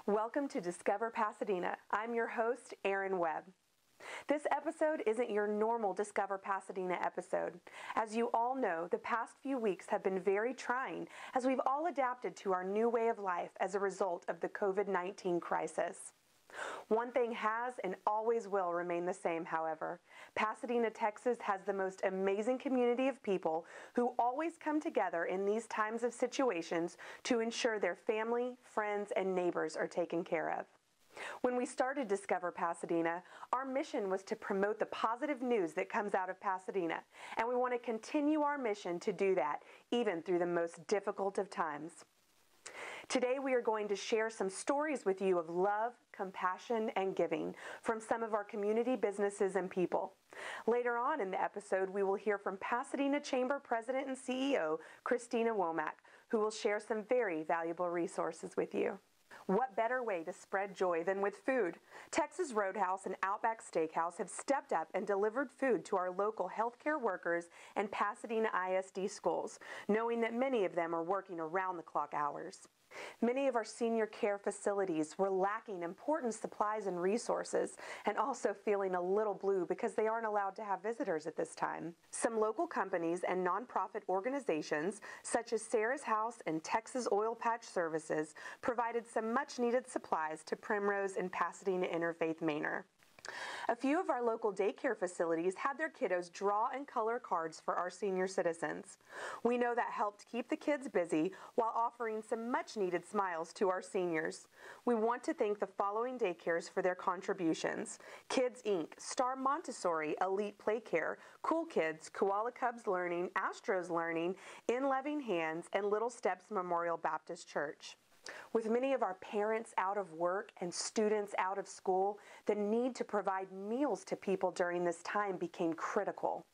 Welcome to Discover Pasadena. I'm your host, Erin Webb. This episode isn't your normal Discover Pasadena episode. As you all know, the past few weeks have been very trying as we've all adapted to our new way of life as a result of the COVID-19 crisis. One thing has and always will remain the same, however. Pasadena, Texas has the most amazing community of people who always come together in these times of situations to ensure their family, friends, and neighbors are taken care of. When we started Discover Pasadena, our mission was to promote the positive news that comes out of Pasadena, and we want to continue our mission to do that, even through the most difficult of times. Today we are going to share some stories with you of love, compassion, and giving from some of our community businesses and people. Later on in the episode, we will hear from Pasadena Chamber President and CEO, Christina Womack, who will share some very valuable resources with you. What better way to spread joy than with food? Texas Roadhouse and Outback Steakhouse have stepped up and delivered food to our local healthcare workers and Pasadena ISD schools, knowing that many of them are working around-the-clock hours. Many of our senior care facilities were lacking important supplies and resources and also feeling a little blue because they aren't allowed to have visitors at this time. Some local companies and nonprofit organizations such as Sarah's House and Texas Oil Patch Services provided some much-needed supplies to Primrose and Pasadena Interfaith Manor. A few of our local daycare facilities had their kiddos draw and color cards for our senior citizens. We know that helped keep the kids busy while offering some much-needed smiles to our seniors. We want to thank the following daycares for their contributions: Kids Inc., Star Montessori, Elite Play Care, Cool Kids, Koala Cubs Learning, Astros Learning, In Loving Hands, and Little Steps Memorial Baptist Church. With many of our parents out of work and students out of school, the need to provide meals to people during this time became critical.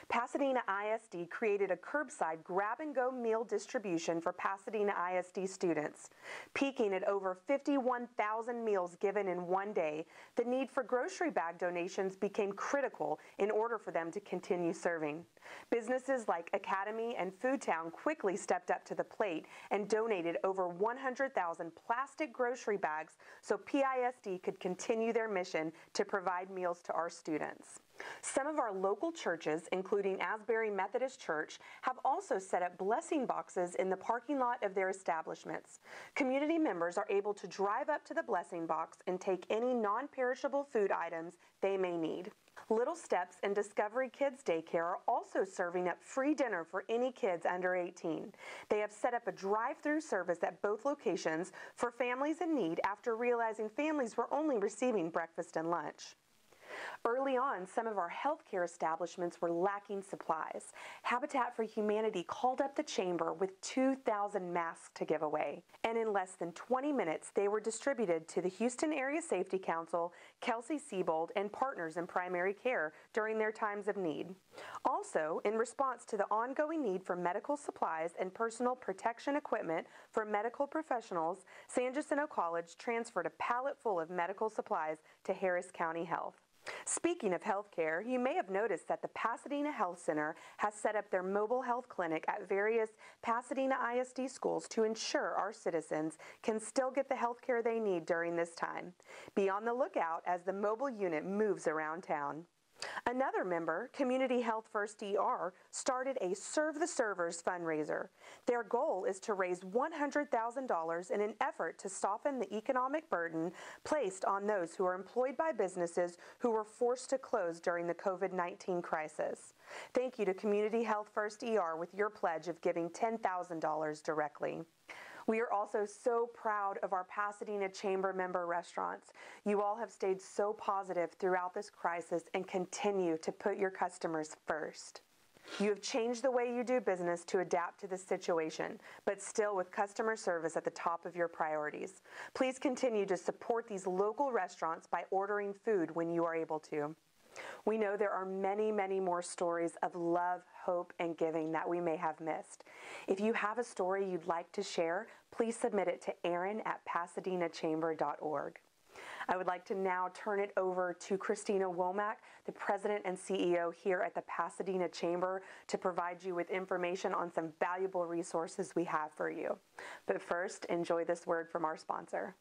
Pasadena ISD created a curbside grab-and-go meal distribution for Pasadena ISD students. Peaking at over 51,000 meals given in one day, the need for grocery bag donations became critical in order for them to continue serving. Businesses like Academy and Foodtown quickly stepped up to the plate and donated over 100,000 plastic grocery bags so PISD could continue their mission to provide meals to our students. Some of our local churches, including Asbury Methodist Church, have also set up blessing boxes in the parking lot of their establishments. Community members are able to drive up to the blessing box and take any non-perishable food items they may need. Little Steps and Discovery Kids Daycare are also serving up free dinner for any kids under 18. They have set up a drive-through service at both locations for families in need after realizing families were only receiving breakfast and lunch. Early on, some of our healthcare establishments were lacking supplies. Habitat for Humanity called up the chamber with 2,000 masks to give away. And in less than 20 minutes, they were distributed to the Houston Area Safety Council, Kelsey Siebold, and Partners in Primary Care during their times of need. Also, in response to the ongoing need for medical supplies and personal protection equipment for medical professionals, San Jacinto College transferred a pallet full of medical supplies to Harris County Health. Speaking of healthcare, you may have noticed that the Pasadena Health Center has set up their mobile health clinic at various Pasadena ISD schools to ensure our citizens can still get the health care they need during this time. Be on the lookout as the mobile unit moves around town. Another member, Community Health First ER, started a Serve the Servers fundraiser. Their goal is to raise $100,000 in an effort to soften the economic burden placed on those who are employed by businesses who were forced to close during the COVID-19 crisis. Thank you to Community Health First ER with your pledge of giving $10,000 directly. We are also so proud of our Pasadena Chamber member restaurants. You all have stayed so positive throughout this crisis and continue to put your customers first. You have changed the way you do business to adapt to this situation, but still with customer service at the top of your priorities. Please continue to support these local restaurants by ordering food when you are able to. We know there are many, many more stories of love, hope, and giving that we may have missed. If you have a story you'd like to share, please submit it to Erin@PasadenaChamber.org. I would like to now turn it over to Christina Womack, the President and CEO here at the Pasadena Chamber, to provide you with information on some valuable resources we have for you. But first, enjoy this word from our sponsor.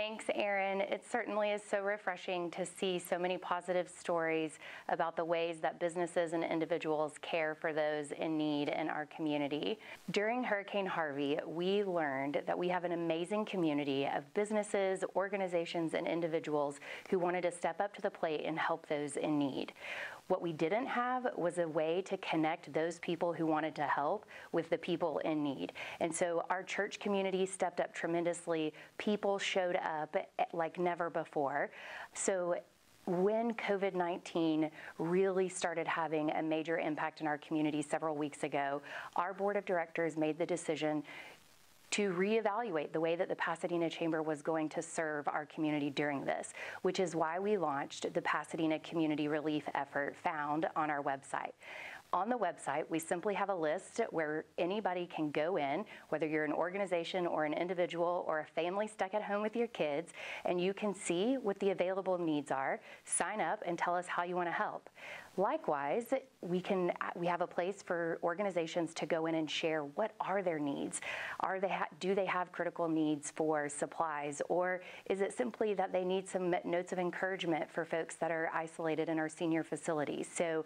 Thanks, Erin. It certainly is so refreshing to see so many positive stories about the ways that businesses and individuals care for those in need in our community. During Hurricane Harvey, we learned that we have an amazing community of businesses, organizations, and individuals who wanted to step up to the plate and help those in need. What we didn't have was a way to connect those people who wanted to help with the people in need. And so our church community stepped up tremendously. People showed up like never before. So when COVID-19 really started having a major impact in our community several weeks ago, our board of directors made the decision to reevaluate the way that the Pasadena Chamber was going to serve our community during this, which is why we launched the Pasadena Community Relief Effort found on our website. On the website, we simply have a list where anybody can go in, whether you're an organization or an individual or a family stuck at home with your kids, and you can see what the available needs are, sign up, and tell us how you want to help. Likewise, we have a place for organizations to go in and share what are their needs. Do they have critical needs for supplies, or is it simply that they need some notes of encouragement for folks that are isolated in our senior facilities? So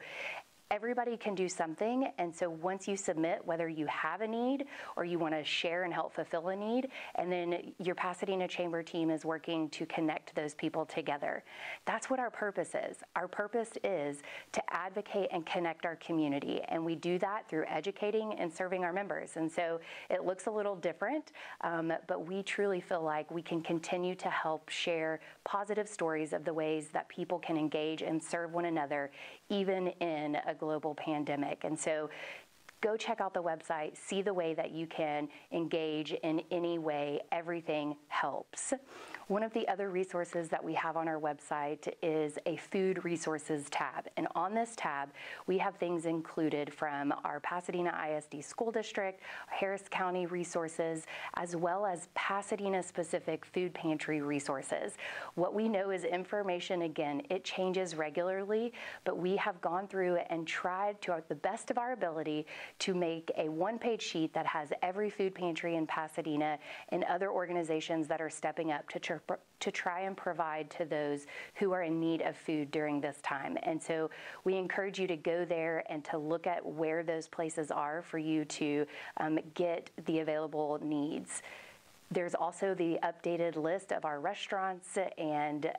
everybody can do something, and so once you submit whether you have a need or you want to share and help fulfill a need, and then your Pasadena Chamber team is working to connect those people together. That's what our purpose is. Our purpose is to advocate and connect our community, and we do that through educating and serving our members. And so it looks a little different, but we truly feel like we can continue to help share positive stories of the ways that people can engage and serve one another, even in a global pandemic. And so go check out the website, see the way that you can engage in any way. Everything helps. One of the other resources that we have on our website is a food resources tab. And on this tab, we have things included from our Pasadena ISD School District, Harris County resources, as well as Pasadena-specific food pantry resources. What we know is information, again, it changes regularly, but we have gone through and tried to the best of our ability to make a one-page sheet that has every food pantry in Pasadena and other organizations that are stepping up to try and provide to those who are in need of food during this time. And so we encourage you to go there and to look at where those places are for you to get the available needs. There's also the updated list of our restaurants and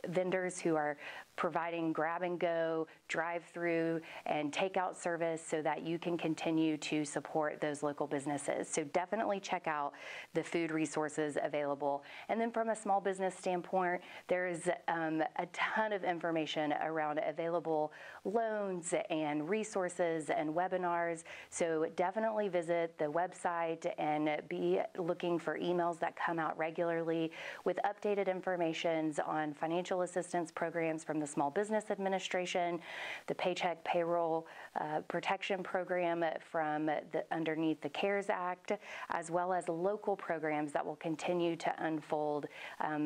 vendors who are providing grab-and-go, drive-through, and takeout service so that you can continue to support those local businesses. So definitely check out the food resources available. And then from a small business standpoint, there's a ton of information around available loans and resources and webinars. So definitely visit the website and be looking for emails that come out regularly with updated information on financial assistance programs from the Small Business Administration, the Paycheck Payroll Protection Program from underneath the CARES Act, as well as local programs that will continue to unfold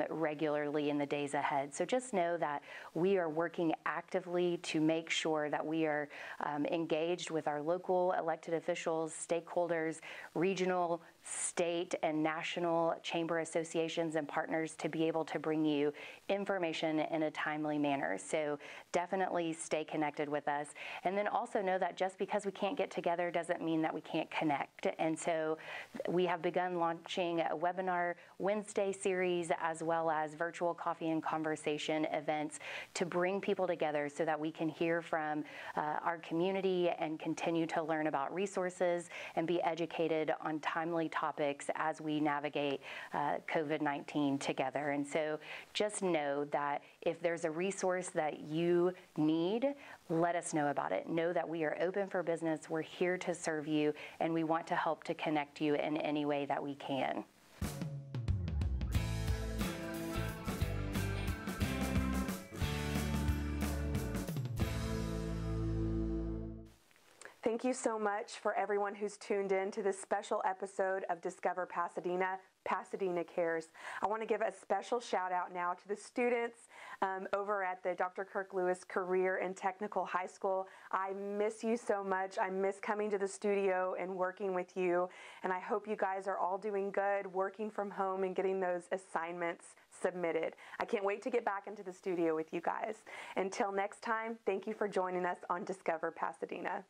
regularly in the days ahead. So just know that we are working actively to make sure that we are engaged with our local elected officials, stakeholders, regional, state, and national chamber associations and partners to be able to bring you information in a timely manner. So definitely stay connected with us. And then also know that just because we can't get together doesn't mean that we can't connect. And so we have begun launching a webinar Wednesday series as well as virtual coffee and conversation events to bring people together so that we can hear from our community and continue to learn about resources and be educated on timely topics as we navigate COVID-19 together. And so just know that if there's a resource that you need, let us know about it. Know that we are open for business, we're here to serve you, and we want to help to connect you in any way that we can. Thank you so much for everyone who's tuned in to this special episode of Discover Pasadena. Pasadena Cares. I want to give a special shout out now to the students over at the Dr. Kirk Lewis Career and Technical High School. I miss you so much. I miss coming to the studio and working with you, and I hope you guys are all doing good, working from home and getting those assignments submitted. I can't wait to get back into the studio with you guys. Until next time, thank you for joining us on Discover Pasadena.